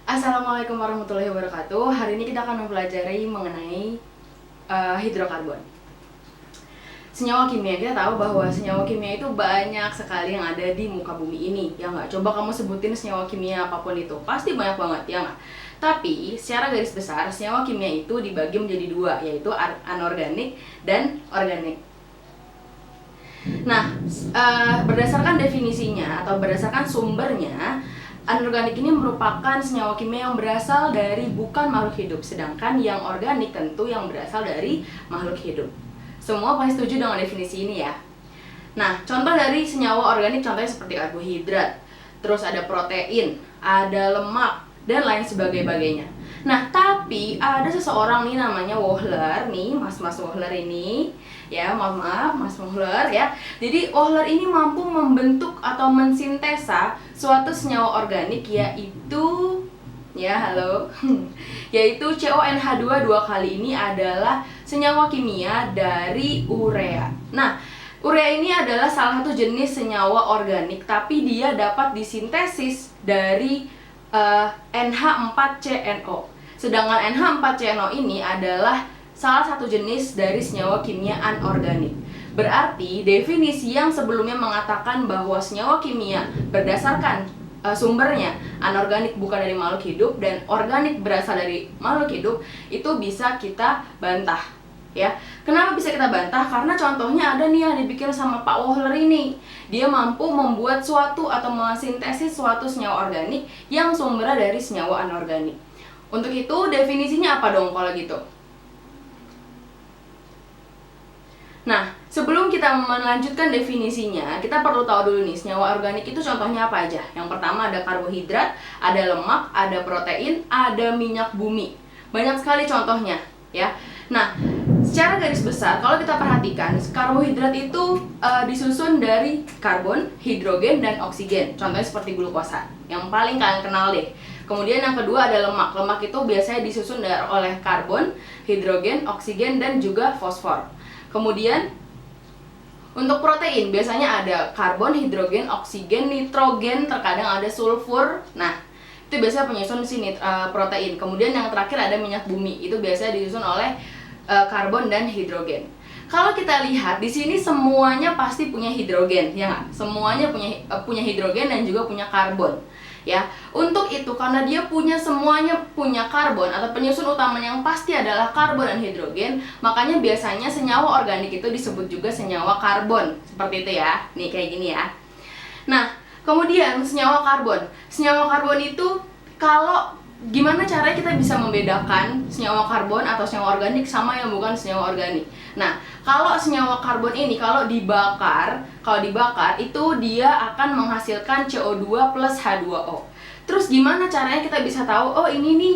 Assalamualaikum warahmatullahi wabarakatuh. Hari ini kita akan mempelajari mengenai hidrokarbon. Senyawa kimia, kita tahu bahwa senyawa kimia itu banyak sekali yang ada di muka bumi ini. Ya nggak? Coba kamu sebutin senyawa kimia apapun itu, pasti banyak banget, ya nggak? Tapi secara garis besar, senyawa kimia itu dibagi menjadi dua, yaitu anorganik dan organik. Nah, berdasarkan definisinya atau berdasarkan sumbernya, anorganik ini merupakan senyawa kimia yang berasal dari bukan makhluk hidup, sedangkan yang organik tentu yang berasal dari makhluk hidup. Semua pasti setuju dengan definisi ini ya. Nah, contoh dari senyawa organik contohnya seperti karbohidrat, terus ada protein, ada lemak, dan lain sebagainya. Nah, tapi ada seseorang nih namanya Wohler nih, Mas Wohler ini, ya maaf Mas Wohler ya. Jadi Wohler ini mampu membentuk atau mensintesa suatu senyawa organik yaitu yaitu CONH2 dua kali ini adalah senyawa kimia dari urea. Nah, urea ini adalah salah satu jenis senyawa organik, tapi dia dapat disintesis dari NH4CNO. Sedangkan NH4CNO ini adalah salah satu jenis dari senyawa kimia anorganik. Berarti definisi yang sebelumnya mengatakan bahwa senyawa kimia berdasarkan sumbernya anorganik bukan dari makhluk hidup dan organik berasal dari makhluk hidup itu bisa kita bantah. Ya, kenapa bisa kita bantah? Karena contohnya ada nih yang dibikin sama Pak Wohler ini. Dia mampu membuat suatu atau mensintesis suatu senyawa organik yang sumbernya dari senyawa anorganik. Untuk itu definisinya apa dong kalau gitu? Nah, sebelum kita melanjutkan definisinya, kita perlu tahu dulu nih senyawa organik itu contohnya apa aja. Yang pertama ada karbohidrat, ada lemak, ada protein, ada minyak bumi. Banyak sekali contohnya, ya. Nah, secara garis besar kalau kita perhatikan, karbohidrat itu disusun dari karbon, hidrogen, dan oksigen. Contohnya seperti glukosa, yang paling kalian kenal deh. Kemudian yang kedua ada lemak. Lemak itu biasanya disusun oleh karbon, hidrogen, oksigen, dan juga fosfor. Kemudian untuk protein biasanya ada karbon, hidrogen, oksigen, nitrogen, terkadang ada sulfur. Nah, itu biasanya penyusun sini protein. Kemudian yang terakhir ada minyak bumi. Itu biasanya disusun oleh karbon dan hidrogen. Kalau kita lihat di sini semuanya pasti punya hidrogen, ya nggak? Semuanya punya hidrogen dan juga punya karbon. Ya, untuk itu karena dia semuanya punya karbon atau penyusun utamanya yang pasti adalah karbon dan hidrogen, makanya biasanya senyawa organik itu disebut juga senyawa karbon. Seperti itu ya. Nih kayak gini ya. Nah, kemudian senyawa karbon. Senyawa karbon itu gimana caranya kita bisa membedakan senyawa karbon atau senyawa organik sama yang bukan senyawa organik? Nah, kalau senyawa karbon ini kalau dibakar itu dia akan menghasilkan CO2 plus H2O. Terus gimana caranya kita bisa tahu oh ini nih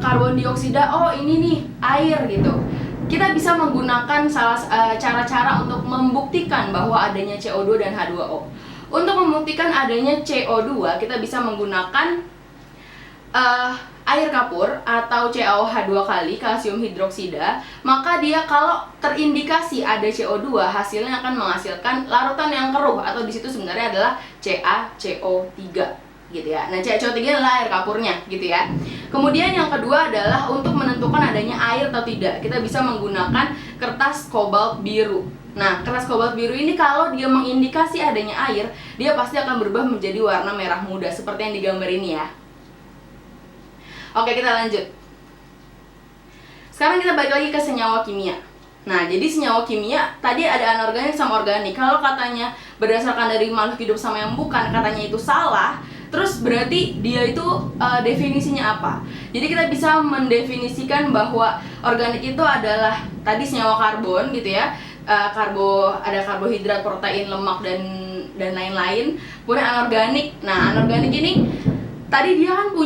karbon dioksida, oh ini nih air gitu. Kita bisa menggunakan cara-cara untuk membuktikan bahwa adanya CO2 dan H2O. Untuk membuktikan adanya CO2 kita bisa menggunakan air kapur atau CaOH 2 kali kalsium hidroksida, maka dia kalau terindikasi ada CO2 hasilnya akan menghasilkan larutan yang keruh atau di situ sebenarnya adalah CaCO3 gitu ya. Nah, CaCO3 adalah air kapurnya gitu ya. Kemudian yang kedua adalah untuk menentukan adanya air atau tidak, kita bisa menggunakan kertas kobalt biru. Nah, kertas kobalt biru ini kalau dia mengindikasi adanya air, dia pasti akan berubah menjadi warna merah muda seperti yang digambar ini ya. Oke, kita lanjut. Sekarang kita balik lagi ke senyawa kimia. Nah, jadi senyawa kimia tadi ada anorganik sama organik. Kalau katanya berdasarkan dari makhluk hidup sama yang bukan, katanya itu salah. Terus berarti dia itu definisinya apa? Jadi kita bisa mendefinisikan bahwa organik itu adalah tadi senyawa karbon gitu ya. Ada karbohidrat, protein, lemak dan lain-lain. Kemudian anorganik. Nah, anorganik ini tadi dia kan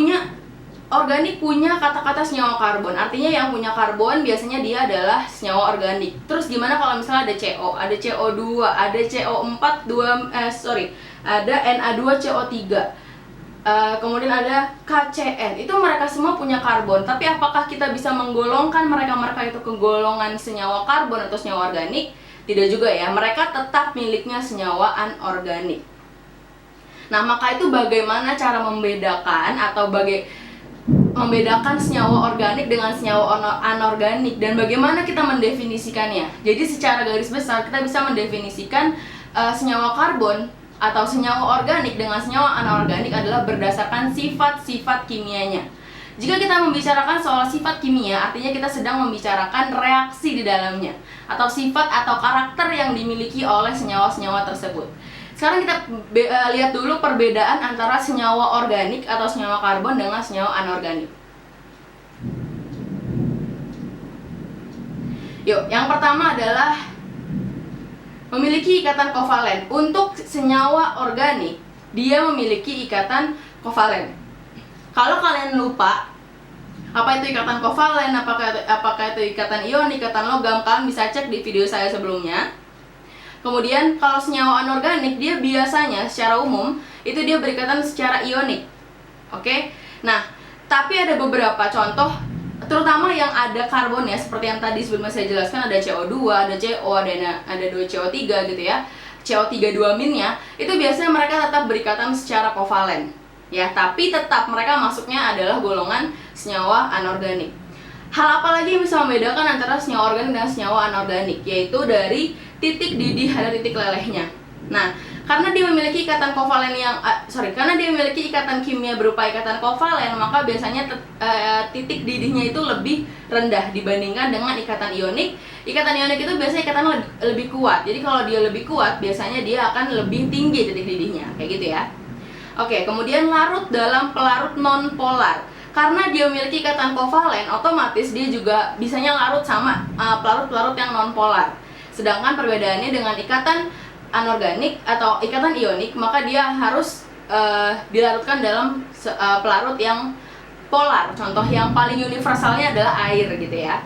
organik punya kata-kata senyawa karbon. Artinya yang punya karbon biasanya dia adalah senyawa organik. Terus gimana kalau misalnya ada CO, ada CO2, ada ada Na2CO3. Kemudian ada KCN. Itu mereka semua punya karbon. Tapi apakah kita bisa menggolongkan mereka itu ke golongan senyawa karbon atau senyawa organik? Tidak juga ya. Mereka tetap miliknya senyawa anorganik. Nah, maka itu bagaimana cara membedakan atau membedakan senyawa organik dengan senyawa anorganik dan bagaimana kita mendefinisikannya. Jadi secara garis besar kita bisa mendefinisikan senyawa karbon atau senyawa organik dengan senyawa anorganik adalah berdasarkan sifat-sifat kimianya. Jika kita membicarakan soal sifat kimia, artinya kita sedang membicarakan reaksi di dalamnya atau sifat atau karakter yang dimiliki oleh senyawa-senyawa tersebut. Sekarang kita lihat dulu perbedaan antara senyawa organik atau senyawa karbon dengan senyawa anorganik. Yuk, yang pertama adalah memiliki ikatan kovalen. Untuk senyawa organik, dia memiliki ikatan kovalen. Kalau kalian lupa apa itu ikatan kovalen, apakah itu ikatan ion, ikatan logam, kalian bisa cek di video saya sebelumnya. Kemudian kalau senyawa anorganik, dia biasanya secara umum itu dia berikatan secara ionik. Oke? Nah, tapi ada beberapa contoh, terutama yang ada karbonnya, seperti yang tadi sebelumnya saya jelaskan, ada CO2, ada CO, ada 2CO3 gitu ya. CO3 2-nya, itu biasanya mereka tetap berikatan secara kovalen. Ya, tapi tetap mereka masuknya adalah golongan senyawa anorganik. Hal apa lagi yang bisa membedakan antara senyawa organik dan senyawa anorganik? Yaitu dari titik didih ada titik lelehnya. Nah, karena dia memiliki ikatan kovalen karena dia memiliki ikatan kimia berupa ikatan kovalen, maka biasanya titik didihnya itu lebih rendah dibandingkan dengan ikatan ionik. Ikatan ionik itu biasanya ikatan lebih kuat. Jadi kalau dia lebih kuat, biasanya dia akan lebih tinggi titik didihnya, kayak gitu ya. Oke, kemudian larut dalam pelarut non-polar. Karena dia memiliki ikatan kovalen, otomatis dia juga bisanya larut sama pelarut-pelarut yang non-polar. Sedangkan perbedaannya dengan ikatan anorganik atau ikatan ionik, maka dia harus dilarutkan dalam pelarut yang polar. Contoh yang paling universalnya adalah air gitu ya.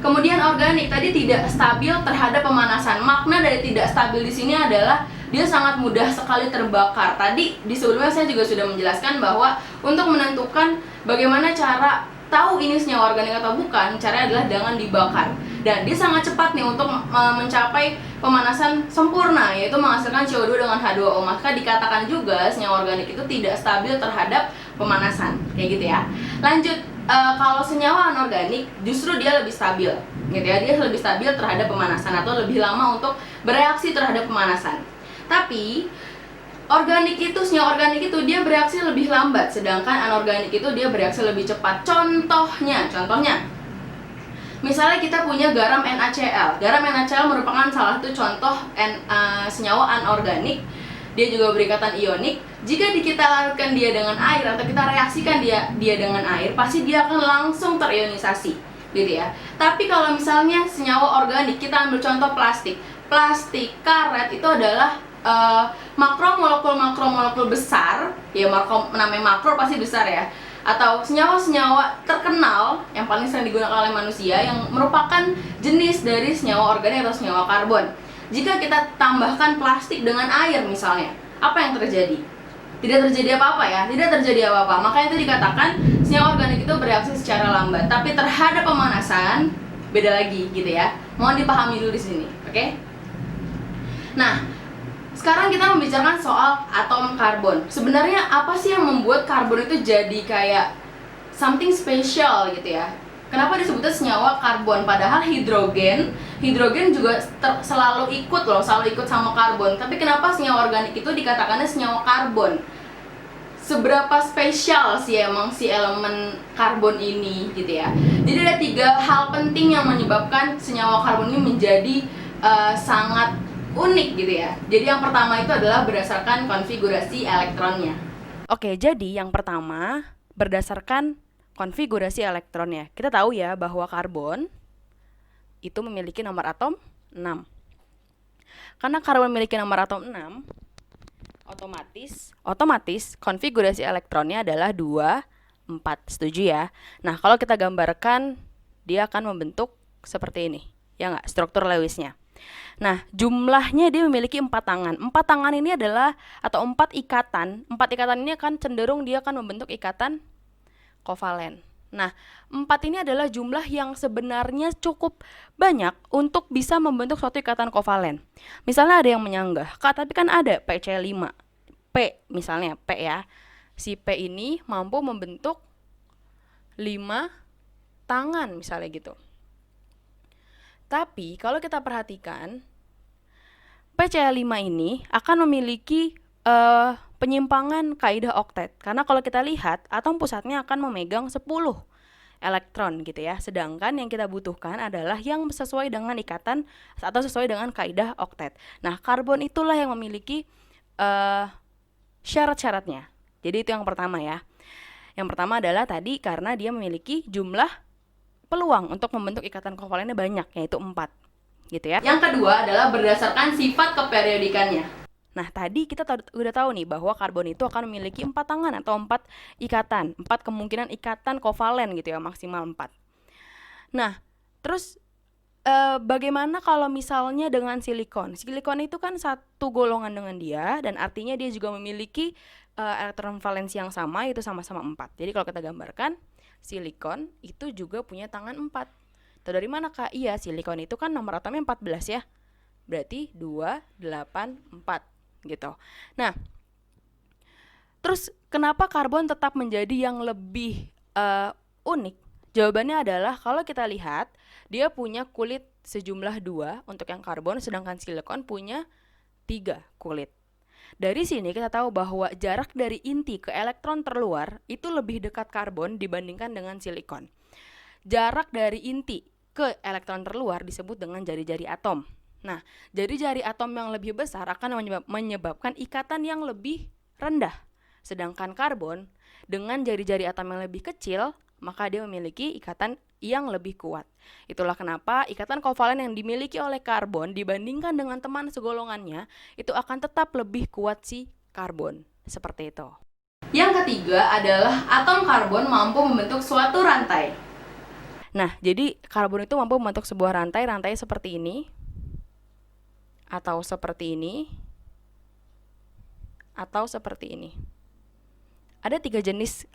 Kemudian organik tadi tidak stabil terhadap pemanasan. Makna dari tidak stabil di sini adalah dia sangat mudah sekali terbakar. Tadi di sebelumnya saya juga sudah menjelaskan bahwa untuk menentukan bagaimana cara tahu ini senyawa organik atau bukan, caranya adalah dengan dibakar. Dan dia sangat cepat nih untuk mencapai pemanasan sempurna, yaitu menghasilkan CO2 dengan H2O. Maka dikatakan juga senyawa organik itu tidak stabil terhadap pemanasan, kayak gitu ya. Lanjut, kalau senyawa anorganik justru dia lebih stabil, gitu ya. Dia lebih stabil terhadap pemanasan atau lebih lama untuk bereaksi terhadap pemanasan. Tapi senyawa organik itu dia bereaksi lebih lambat, sedangkan anorganik itu dia bereaksi lebih cepat. Contohnya, misalnya kita punya garam NaCl. Garam NaCl merupakan salah satu contoh senyawa anorganik. Dia juga berikatan ionik. Jika kita larutkan dia dengan air atau kita reaksikan dia dengan air, pasti dia akan langsung terionisasi, gitu ya. Tapi kalau misalnya senyawa organik, kita ambil contoh plastik, karet itu adalah makromolekul besar, ya namanya makro pasti besar ya, atau senyawa-senyawa terkenal yang paling sering digunakan oleh manusia yang merupakan jenis dari senyawa organik atau senyawa karbon. Jika kita tambahkan plastik dengan air misalnya, apa yang terjadi? Tidak terjadi apa-apa ya, tidak terjadi apa-apa. Makanya itu dikatakan senyawa organik itu bereaksi secara lambat, tapi terhadap pemanasan beda lagi gitu ya. Mohon dipahami dulu di sini, oke? Nah, sekarang kita membicarakan soal atom karbon. Sebenarnya apa sih yang membuat karbon itu jadi kayak something special gitu ya? Kenapa disebutnya senyawa karbon? Padahal hidrogen juga selalu ikut sama karbon. Tapi kenapa senyawa organik itu dikatakannya senyawa karbon? Seberapa spesial sih emang si elemen karbon ini gitu ya? Jadi ada 3 hal penting yang menyebabkan senyawa karbon ini menjadi sangat unik gitu ya. Jadi yang pertama itu adalah berdasarkan konfigurasi elektronnya. Oke, jadi yang pertama berdasarkan konfigurasi elektronnya. Kita tahu ya bahwa karbon itu memiliki nomor atom 6. Karena karbon memiliki nomor atom 6, otomatis konfigurasi elektronnya adalah 2, 4. Setuju ya? Nah, kalau kita gambarkan, dia akan membentuk seperti ini. Ya nggak? Struktur Lewisnya. Nah, jumlahnya dia memiliki 4 tangan. 4 tangan ini adalah, atau 4 ikatan. 4 ikatan ini akan cenderung dia akan membentuk ikatan kovalen. Nah, 4 ini adalah jumlah yang sebenarnya cukup banyak untuk bisa membentuk suatu ikatan kovalen. Misalnya ada yang menyanggah, tapi kan ada PC5. P misalnya, P ya. si P ini mampu membentuk 5 tangan misalnya gitu. Tapi kalau kita perhatikan, PCl5 ini akan memiliki penyimpangan kaidah oktet. Karena kalau kita lihat, atom pusatnya akan memegang 10 elektron gitu ya. Sedangkan yang kita butuhkan adalah yang sesuai dengan ikatan atau sesuai dengan kaidah oktet. Nah, karbon itulah yang memiliki syarat-syaratnya. Jadi itu yang pertama ya. Yang pertama adalah tadi karena dia memiliki jumlah peluang untuk membentuk ikatan kovalennya banyak, yaitu 4. Gitu ya. Yang kedua adalah berdasarkan sifat keperiodikannya. Nah, tadi kita udah tahu nih bahwa karbon itu akan memiliki 4 tangan atau 4 ikatan, 4 kemungkinan ikatan kovalen gitu ya, maksimal 4. Nah, terus bagaimana kalau misalnya dengan silikon? Silikon itu kan satu golongan dengan dia dan artinya dia juga memiliki elektron valensi yang sama, yaitu sama-sama 4. Jadi kalau kita gambarkan, silikon itu juga punya tangan 4. Tahu dari mana Kak? Iya, silikon itu kan nomor atomnya 14 ya. Berarti 2, 8, 4 gitu. Nah, terus kenapa karbon tetap menjadi yang lebih unik? Jawabannya adalah kalau kita lihat, dia punya kulit sejumlah 2 untuk yang karbon, sedangkan silikon punya 3 kulit. Dari sini kita tahu bahwa jarak dari inti ke elektron terluar itu lebih dekat karbon dibandingkan dengan silikon. Jarak dari inti ke elektron terluar disebut dengan jari-jari atom. Nah, jari-jari atom yang lebih besar akan menyebabkan ikatan yang lebih rendah. Sedangkan karbon dengan jari-jari atom yang lebih kecil, maka dia memiliki ikatan yang lebih kuat. Itulah kenapa ikatan kovalen yang dimiliki oleh karbon dibandingkan dengan teman segolongannya itu akan tetap lebih kuat si karbon. Seperti itu. Yang ketiga adalah atom karbon mampu membentuk suatu rantai. Nah, jadi karbon itu mampu membentuk sebuah rantai seperti ini, atau seperti ini, atau seperti ini. Ada 3 jenis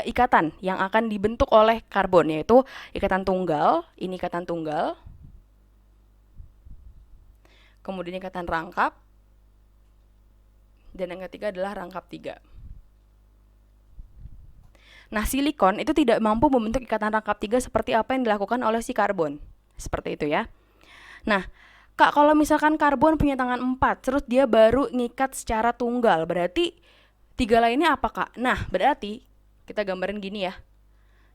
ikatan yang akan dibentuk oleh karbon, yaitu ikatan tunggal, ini ikatan tunggal, kemudian ikatan rangkap, dan yang ketiga adalah rangkap 3. Nah, silikon itu tidak mampu membentuk ikatan rangkap 3 seperti apa yang dilakukan oleh si karbon. Seperti itu ya. Nah, Kak, kalau misalkan karbon punya tangan 4, terus dia baru ngikat secara tunggal, berarti 3 lainnya apa, Kak? Nah, berarti kita gambarin gini ya.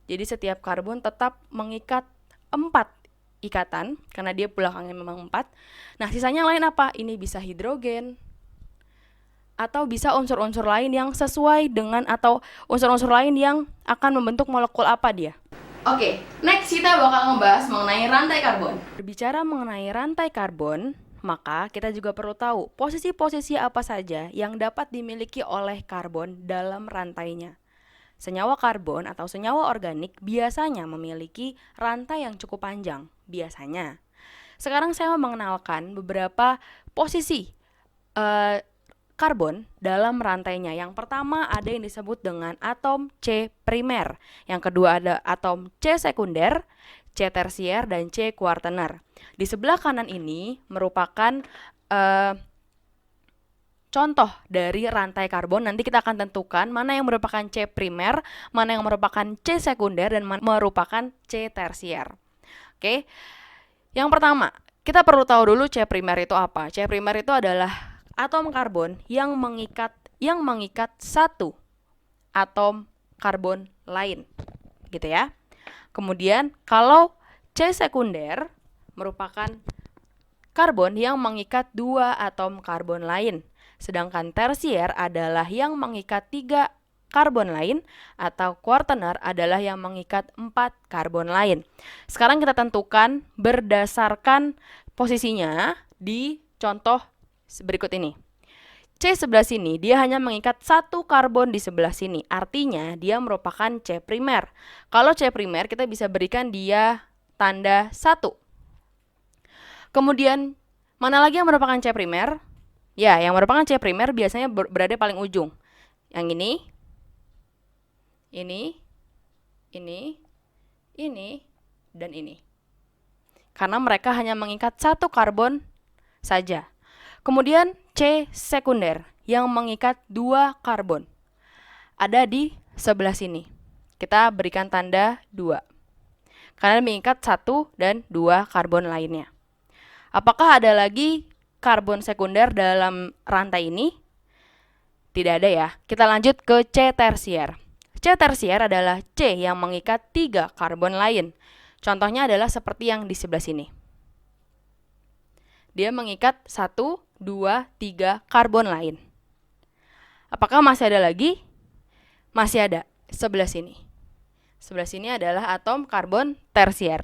Jadi setiap karbon tetap mengikat 4 ikatan, karena dia belakangnya memang 4. Nah, sisanya lain apa? Ini bisa hidrogen, atau bisa unsur-unsur lain yang sesuai dengan, atau unsur-unsur lain yang akan membentuk molekul apa dia. Oke, next kita bakal ngebahas mengenai rantai karbon. Berbicara mengenai rantai karbon, maka kita juga perlu tahu posisi-posisi apa saja yang dapat dimiliki oleh karbon dalam rantainya. Senyawa karbon atau senyawa organik biasanya memiliki rantai yang cukup panjang, biasanya. Sekarang saya mau mengenalkan beberapa posisi karbon dalam rantainya. Yang pertama ada yang disebut dengan atom C primer. Yang kedua ada atom C sekunder, C tersier, dan C kuartener. Di sebelah kanan ini merupakan contoh dari rantai karbon. Nanti kita akan tentukan mana yang merupakan C primer, mana yang merupakan C sekunder, dan mana merupakan C tersier. Oke. Yang pertama, kita perlu tahu dulu C primer itu apa. C primer itu adalah atom karbon yang mengikat satu atom karbon lain, gitu ya. Kemudian kalau C sekunder merupakan karbon yang mengikat 2 atom karbon lain, sedangkan tersier adalah yang mengikat 3 karbon lain, atau kuartener adalah yang mengikat 4 karbon lain. Sekarang kita tentukan berdasarkan posisinya di contoh berikut ini. C sebelah sini dia hanya mengikat 1 karbon di sebelah sini, artinya dia merupakan C primer. Kalau C primer kita bisa berikan dia tanda 1. Kemudian mana lagi yang merupakan C primer? Ya, yang merupakan C primer biasanya berada paling ujung. Yang ini, dan ini. Karena mereka hanya mengikat 1 karbon saja. Kemudian C sekunder yang mengikat 2 karbon. ada di sebelah sini. Kita berikan tanda 2. Karena mengikat 1 dan 2 karbon lainnya. Apakah ada lagi karbon sekunder dalam rantai ini? Tidak ada ya. Kita lanjut ke C tersier. C tersier adalah C yang mengikat 3 karbon lain. Contohnya adalah seperti yang di sebelah sini. Dia mengikat 1, 2, 3 karbon lain. Apakah masih ada lagi? Masih ada. Sebelah sini. Sebelah sini adalah atom karbon tersier.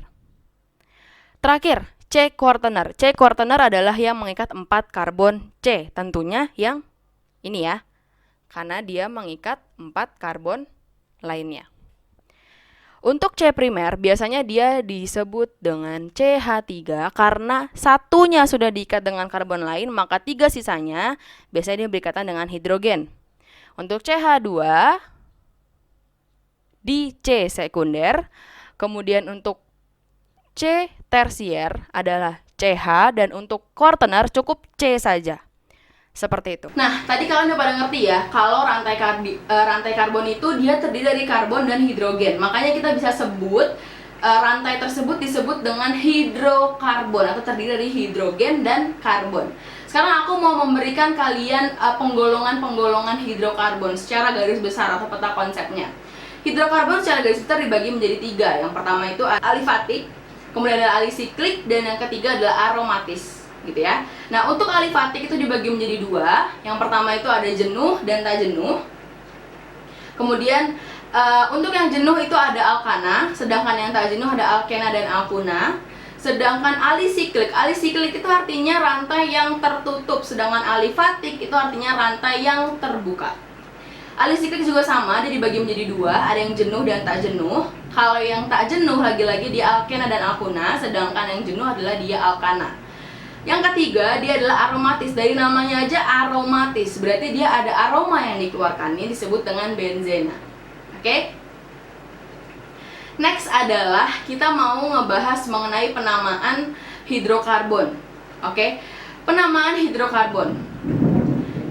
Terakhir, C quaterner. C quaterner adalah yang mengikat 4 karbon C. Tentunya yang ini ya. Karena dia mengikat 4 karbon lainnya. Untuk C primer, biasanya dia disebut dengan CH3 karena satunya sudah diikat dengan karbon lain, maka 3 sisanya biasanya dia berikatan dengan hidrogen. Untuk CH2 di C sekunder, kemudian untuk C tersier adalah CH, dan untuk quaterner cukup C saja. Seperti itu. Nah, tadi kalian udah pada ngerti ya, kalau rantai karbon itu dia terdiri dari karbon dan hidrogen. Makanya kita bisa sebut rantai tersebut disebut dengan hidrokarbon atau terdiri dari hidrogen dan karbon. Sekarang aku mau memberikan kalian penggolongan-penggolongan hidrokarbon secara garis besar atau peta konsepnya. Hidrokarbon secara garis besar dibagi menjadi 3. Yang pertama itu alifatik, kemudian ada alisiklik, dan yang ketiga adalah aromatis, gitu ya. Nah, untuk alifatik itu dibagi menjadi 2. Yang pertama itu ada jenuh dan tak jenuh. Kemudian untuk yang jenuh itu ada alkana, sedangkan yang tak jenuh ada alkena dan alkuna. Sedangkan alisiklik itu artinya rantai yang tertutup, sedangkan alifatik itu artinya rantai yang terbuka. Alisiklik juga sama, dia dibagi menjadi 2, ada yang jenuh dan tak jenuh. Kalau yang tak jenuh lagi-lagi dia alkena dan alkuna, sedangkan yang jenuh adalah dia alkana. Yang ketiga, dia adalah aromatis. Dari namanya aja aromatis, berarti dia ada aroma yang dikeluarkan. Ini disebut dengan benzena. Oke? Next adalah kita mau ngebahas mengenai penamaan hidrokarbon. Oke? Penamaan hidrokarbon.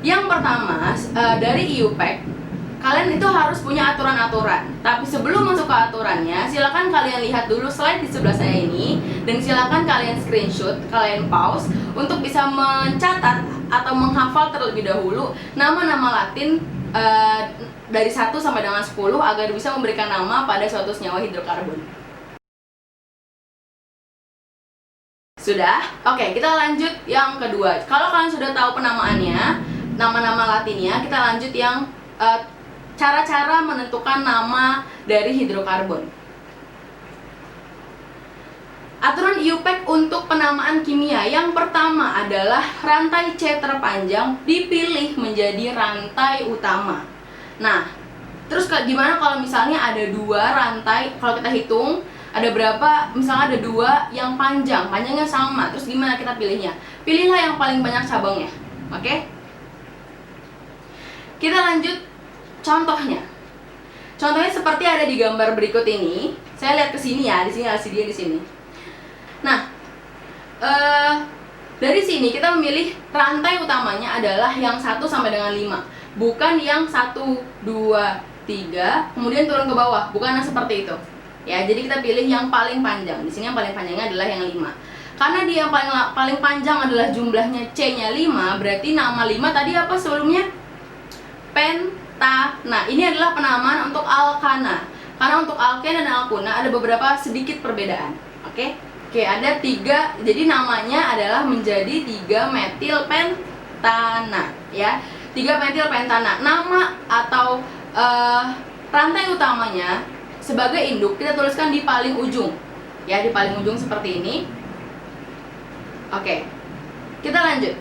Yang pertama, dari IUPAC, kalian itu harus punya aturan-aturan. Tapi sebelum masuk ke aturannya, silakan kalian lihat dulu slide di sebelah saya ini, dan silakan kalian screenshot, kalian pause untuk bisa mencatat atau menghafal terlebih dahulu nama-nama Latin dari 1 sampai dengan 10 agar bisa memberikan nama pada suatu senyawa hidrokarbon. Sudah? Oke, kita lanjut yang kedua. Kalau kalian sudah tahu penamaannya, nama-nama Latinnya, kita lanjut yang cara-cara menentukan nama dari hidrokarbon. Aturan IUPAC untuk penamaan kimia. Yang pertama adalah rantai C terpanjang dipilih menjadi rantai utama. Nah, terus gimana kalau misalnya ada 2 rantai, kalau kita hitung ada berapa, misalnya ada 2 yang panjangnya sama, terus gimana kita pilihnya? Pilihlah yang paling banyak cabangnya. Oke? Kita lanjut contohnya. Contohnya seperti ada di gambar berikut ini. Saya lihat ke sini ya, di sini LCD di sini. Nah, dari sini kita memilih rantai utamanya adalah yang 1 sampai dengan 5. Bukan yang 1, 2, 3, kemudian turun ke bawah. Bukan yang seperti itu. Ya, jadi kita pilih yang paling panjang. Di sini yang paling panjangnya adalah yang 5. Karena dia yang paling panjang adalah jumlahnya C-nya 5, berarti nama 5 tadi apa sebelumnya? Nah, ini adalah penamaan untuk alkana. Karena untuk alken dan alkuna ada beberapa sedikit perbedaan. Oke, ada 3. Jadi namanya adalah menjadi 3 metil pentana, ya. 3 metil pentana. Nama atau rantai utamanya sebagai induk kita tuliskan di paling ujung. Ya, di paling ujung seperti ini. Oke. Kita lanjut.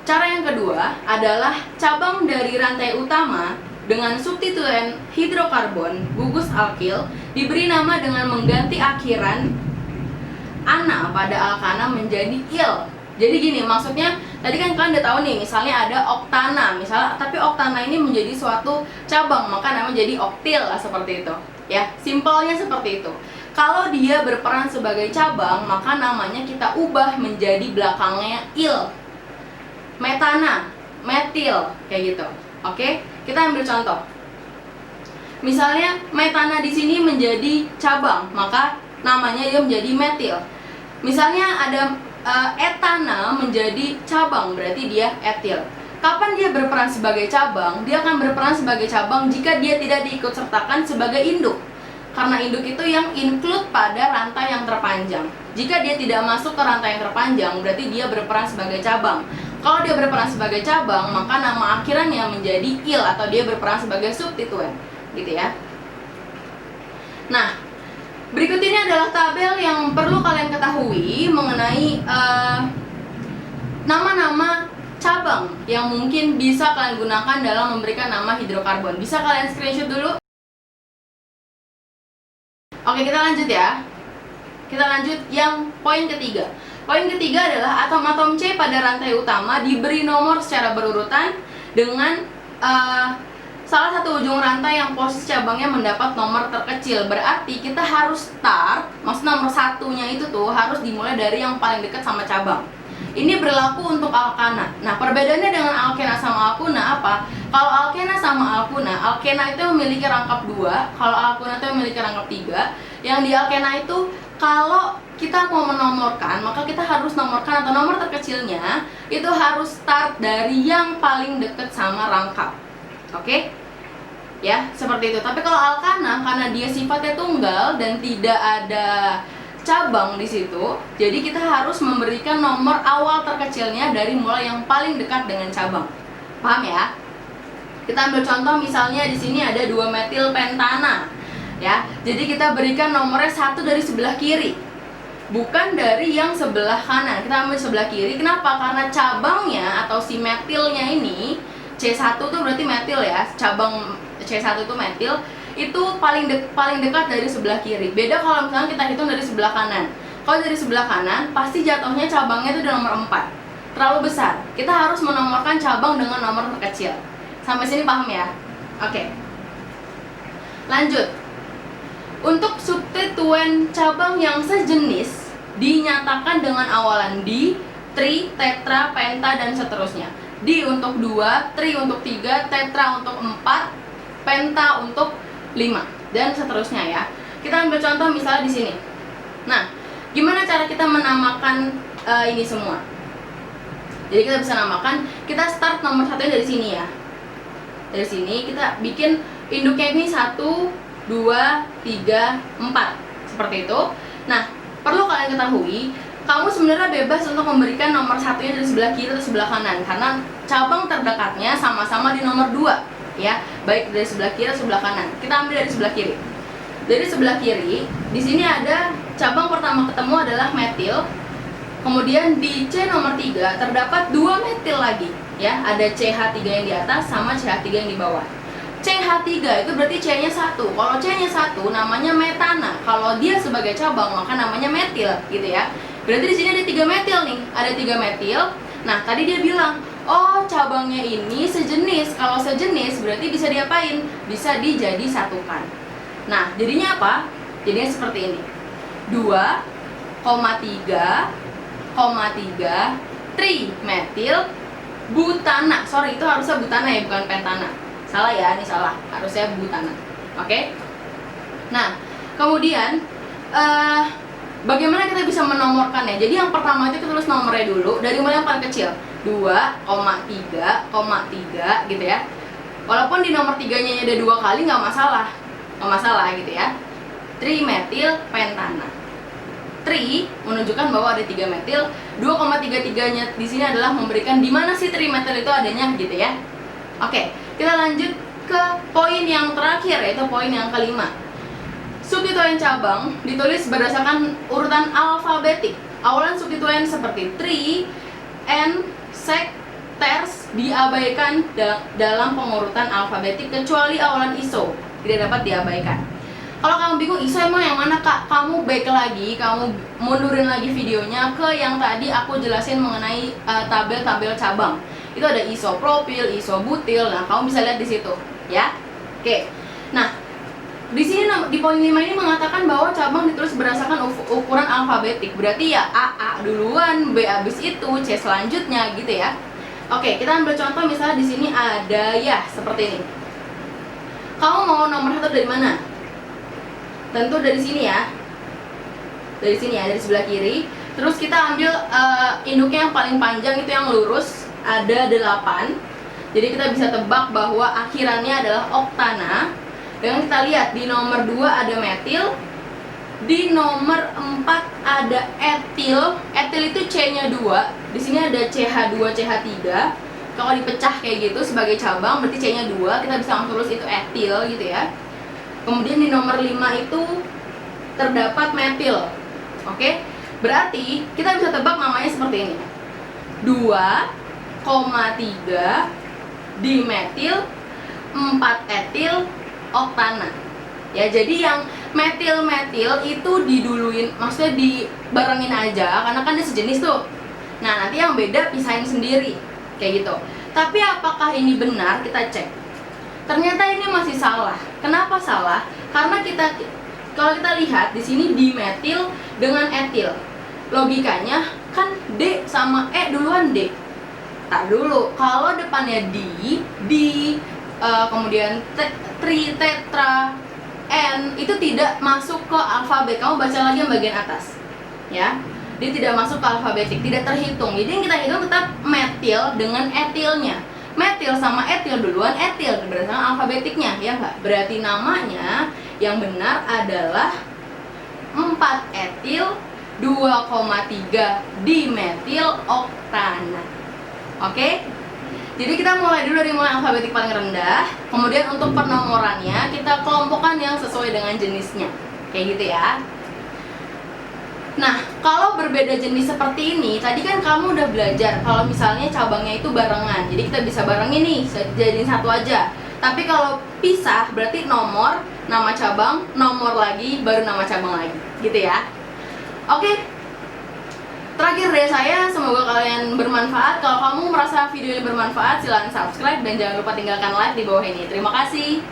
Cara yang kedua adalah cabang dari rantai utama dengan substituen hidrokarbon gugus alkil diberi nama dengan mengganti akhiran ana pada alkana menjadi il. Jadi gini, maksudnya tadi kan kalian udah tahu nih, misalnya ada oktana, misalnya, tapi oktana ini menjadi suatu cabang, maka namanya jadi oktil lah, seperti itu. Ya, simpelnya seperti itu. Kalau dia berperan sebagai cabang, maka namanya kita ubah menjadi belakangnya il. Metana, metil, kayak gitu. Oke? Kita ambil contoh. Misalnya metana di sini menjadi cabang, maka namanya dia menjadi metil. Misalnya ada etana menjadi cabang, berarti dia etil. Kapan dia berperan sebagai cabang? Dia akan berperan sebagai cabang jika dia tidak diikutsertakan sebagai induk. Karena induk itu yang include pada rantai yang terpanjang. Jika dia tidak masuk ke rantai yang terpanjang, berarti dia berperan sebagai cabang. Kalau dia berperan sebagai cabang, maka nama akhirannya menjadi il atau dia berperan sebagai substituen, gitu ya. Nah, berikut ini adalah tabel yang perlu kalian ketahui mengenai nama-nama cabang yang mungkin bisa kalian gunakan dalam memberikan nama hidrokarbon. Bisa kalian screenshot dulu. Oke, kita lanjut ya. Kita lanjut yang poin ketiga. Poin ketiga adalah atom-atom C pada rantai utama diberi nomor secara berurutan dengan salah satu ujung rantai yang posisi cabangnya mendapat nomor terkecil. Berarti kita harus start, maksud nomor satunya itu tuh harus dimulai dari yang paling dekat sama cabang. Ini berlaku untuk alkana. Nah, perbedaannya dengan alkena sama alkuna apa? Kalau alkena sama alkena itu memiliki rangkap 2, kalau alkuna itu memiliki rangkap 3. Yang di alkena itu kalau kita mau menomorkan, maka kita harus nomorkan atau nomor terkecilnya itu harus start dari yang paling dekat sama rangkap. Oke? Ya, seperti itu. Tapi kalau alkana karena dia sifatnya tunggal dan tidak ada cabang di situ, jadi kita harus memberikan nomor awal terkecilnya dari mulai yang paling dekat dengan cabang. Paham ya? Kita ambil contoh misalnya di sini ada 2 metil pentana. Ya. Jadi kita berikan nomornya 1 dari sebelah kiri. Bukan dari yang sebelah kanan. Kita ambil sebelah kiri. Kenapa? Karena cabangnya atau si metilnya ini C1 tuh berarti metil ya. Cabang C1 itu metil. Itu paling dekat dari sebelah kiri. Beda kalau misalnya kita hitung dari sebelah kanan. Kalau dari sebelah kanan, pasti jatuhnya cabangnya itu di nomor 4. Terlalu besar. Kita harus menomorkan cabang dengan nomor terkecil. Sampai sini paham ya? Oke. Lanjut. Untuk substituen cabang yang sejenis dinyatakan dengan awalan di, tri, tetra, penta, dan seterusnya. Di untuk 2, tri untuk 3, tetra untuk 4, penta untuk 5 dan seterusnya ya. Kita ambil contoh misalnya di sini. Nah, gimana cara kita menamakan ini semua? Jadi kita bisa namakan, kita start nomor 1 dari sini ya. Dari sini kita bikin induknya ini 1, 2, 3, 4 seperti itu. Nah, perlu kalian ketahui, kamu sebenarnya bebas untuk memberikan nomor satunya dari sebelah kiri atau sebelah kanan karena cabang terdekatnya sama-sama di nomor 2. Ya, baik dari sebelah kiri atau sebelah kanan. Kita ambil dari sebelah kiri. Dari sebelah kiri, di sini ada cabang pertama ketemu adalah metil. Kemudian di C nomor 3 terdapat 2 metil lagi, ya. Ada CH3 yang di atas sama CH3 yang di bawah. CH3 itu berarti C-nya 1. Kalau C-nya 1 namanya metana. Kalau dia sebagai cabang maka namanya metil, gitu ya. Berarti di sini ada 3 metil nih. Ada 3 metil. Nah, tadi dia bilang, oh cabangnya ini sejenis. Kalau sejenis berarti bisa diapain? Bisa dijadi satukan. Nah, jadinya apa? Jadinya seperti ini. 2,3,3 trimetil butana. Sorry, itu harusnya butana ya, bukan pentana. Salah ya, ini salah. Harusnya butana. Oke? Nah, kemudian bagaimana kita bisa menomorkannya? Jadi yang pertama itu kita tulis nomornya dulu dari mulai yang paling kecil. 2,3,3 gitu ya. Walaupun di nomor 3-nya ada 2 kali nggak masalah. Nggak masalah gitu ya. Trimetil pentana. Tri menunjukkan bahwa ada 3 metil. 2,33-nya di sini adalah memberikan di mana sih trimetil itu adanya gitu ya. Oke, kita lanjut ke poin yang terakhir yaitu poin yang kelima. Substituen cabang ditulis berdasarkan urutan alfabetik. Awalan substituen seperti tri, n, sek, ters diabaikan dalam pengurutan alfabetik kecuali awalan iso tidak dapat diabaikan. Kalau kamu bingung iso emang yang mana kak, kamu back lagi, kamu mundurin lagi videonya ke yang tadi aku jelasin mengenai tabel-tabel cabang. Itu ada isopropil, isobutil. Nah, kamu bisa lihat di situ, ya. Oke. Nah, di sini di poin 5 ini mengatakan bahwa cabang ditulis berdasarkan ukuran alfabetik. Berarti ya A duluan, B abis itu, C selanjutnya gitu ya. Oke, kita ambil contoh misalnya di sini ada ya seperti ini. Kamu mau nomor 1 dari mana? Tentu dari sini ya. Dari sini ya, dari sebelah kiri. Terus kita ambil induknya yang paling panjang itu yang lurus, ada 8. Jadi kita bisa tebak bahwa akhirannya adalah oktana. Dan kita lihat di nomor 2 ada metil, di nomor 4 ada etil. Etil itu C-nya 2. Di sini ada CH2, CH3. Kalau dipecah kayak gitu sebagai cabang berarti C-nya 2. Kita bisa langsung tulis itu etil gitu ya. Kemudian di nomor 5 itu terdapat metil. Oke? Berarti kita bisa tebak namanya seperti ini. 2,3 dimetil 4 etil oktana. Ya, jadi yang metil-metil itu diduluin, maksudnya dibarengin aja karena kan dia sejenis tuh. Nah, nanti yang beda pisahin sendiri. Kayak gitu. Tapi apakah ini benar? Kita cek. Ternyata ini masih salah. Kenapa salah? Karena kalau kita lihat di sini dimetil dengan etil. Logikanya kan D sama E duluan D. Tak dulu. Kalau depannya kemudian tri, tetra, N itu tidak masuk ke alfabet. Kamu baca lagi yang bagian atas. Ya. Dia tidak masuk ke alfabetik, tidak terhitung. Jadi yang kita hitung tetap metil dengan etilnya. Metil sama etil duluan etil berdasarkan alfabetiknya, ya enggak? Berarti namanya yang benar adalah 4 etil 2,3 dimetil oktana. Oke? Jadi kita mulai dulu dari alfabetik paling rendah. Kemudian untuk penomorannya kita kelompokkan yang sesuai dengan jenisnya. Kayak gitu ya. Nah, kalau berbeda jenis seperti ini, tadi kan kamu udah belajar kalau misalnya cabangnya itu barengan. Jadi kita bisa barengin nih, jadiin satu aja. Tapi kalau pisah berarti nomor, nama cabang, nomor lagi, baru nama cabang lagi. Gitu ya. Oke. Terakhir dari saya, semoga kalian bermanfaat. Kalau kamu merasa video ini bermanfaat, silahkan subscribe dan jangan lupa tinggalkan like di bawah ini. Terima kasih.